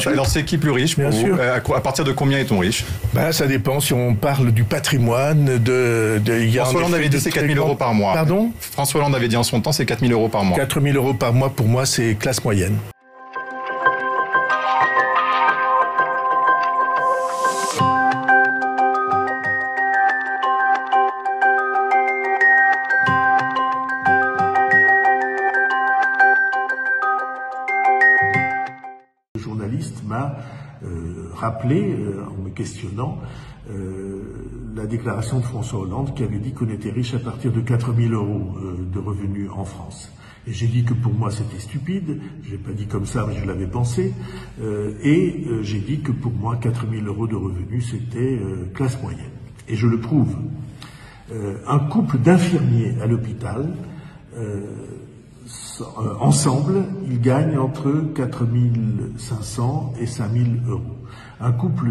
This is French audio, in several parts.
Alors c'est qui plus riche? Bien sûr. À partir de combien est-on riche? Ça dépend si on parle du patrimoine, François Hollande avait dit c'est 4 000 euros par mois. Pardon? François Hollande avait dit en son temps c'est 4 000 euros par mois. 4 000 euros par mois, pour moi, c'est classe moyenne. Le journaliste m'a rappelé, en me questionnant, la déclaration de François Hollande qui avait dit qu'on était riche à partir de 4 000 euros de revenus en France. Et j'ai dit que pour moi c'était stupide, je l'ai pas dit comme ça mais je l'avais pensé, et j'ai dit que pour moi 4 000 euros de revenus c'était classe moyenne. Et je le prouve. Un couple d'infirmiers à l'hôpital, ensemble, ils gagnent entre 4 500 et 5 000 euros. Un couple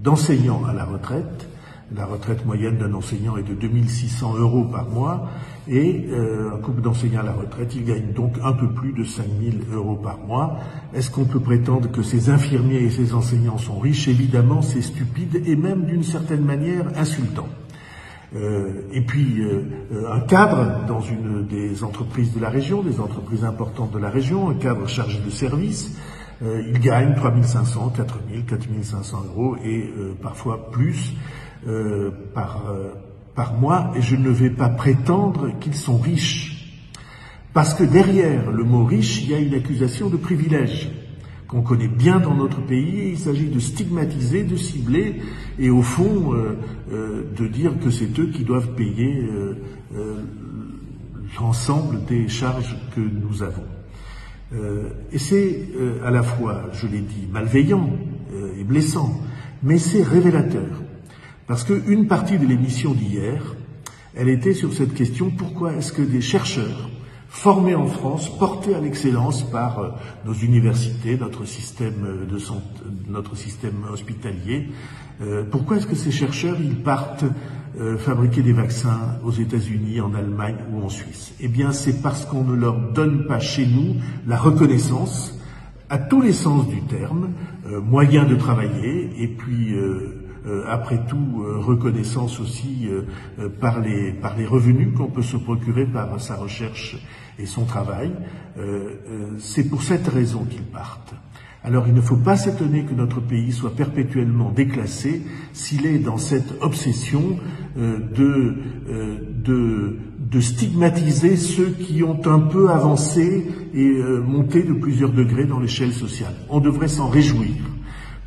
d'enseignants à la retraite moyenne d'un enseignant est de 2 600 euros par mois, et un couple d'enseignants à la retraite, ils gagnent donc un peu plus de 5 000 euros par mois. Est-ce qu'on peut prétendre que ces infirmiers et ces enseignants sont riches? Évidemment, c'est stupide et même d'une certaine manière insultant. Et puis, un cadre dans une des entreprises de la région, des entreprises importantes de la région, un cadre chargé de service, il gagne 3 500, 4 000, 4 500 euros et parfois plus par mois. Et je ne vais pas prétendre qu'ils sont riches. Parce que derrière le mot riche, il y a une accusation de privilège qu'on connaît bien dans notre pays. Il s'agit de stigmatiser, de cibler et au fond de dire que c'est eux qui doivent payer l'ensemble des charges que nous avons. Et c'est à la fois, je l'ai dit, malveillant et blessant, mais c'est révélateur. Parce qu'une partie de l'émission d'hier, elle était sur cette question: pourquoi est-ce que des chercheurs formés en France, portés à l'excellence par nos universités, notre système de santé, notre système hospitalier, pourquoi est-ce que ces chercheurs ils partent fabriquer des vaccins aux États-Unis, en Allemagne ou en Suisse? Eh bien, c'est parce qu'on ne leur donne pas chez nous la reconnaissance, à tous les sens du terme, moyen de travailler, et puis après tout, reconnaissance aussi par les revenus qu'on peut se procurer par sa recherche et son travail. C'est pour cette raison qu'ils partent. Alors il ne faut pas s'étonner que notre pays soit perpétuellement déclassé s'il est dans cette obsession de stigmatiser ceux qui ont un peu avancé et monté de plusieurs degrés dans l'échelle sociale. On devrait s'en réjouir.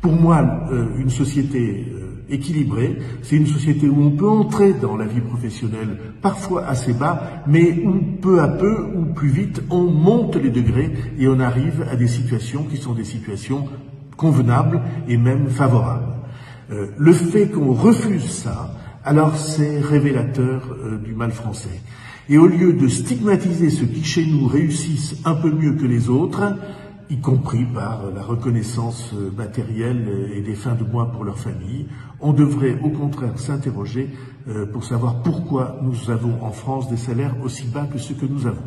Pour moi, une société équilibrée, c'est une société où on peut entrer dans la vie professionnelle parfois assez bas, mais où peu à peu ou plus vite on monte les degrés et on arrive à des situations qui sont des situations convenables et même favorables. Le fait qu'on refuse ça, alors c'est révélateur du mal français. Et au lieu de stigmatiser ceux qui chez nous réussissent un peu mieux que les autres, y compris par la reconnaissance matérielle et des fins de mois pour leur famille, on devrait au contraire s'interroger pour savoir pourquoi nous avons en France des salaires aussi bas que ceux que nous avons.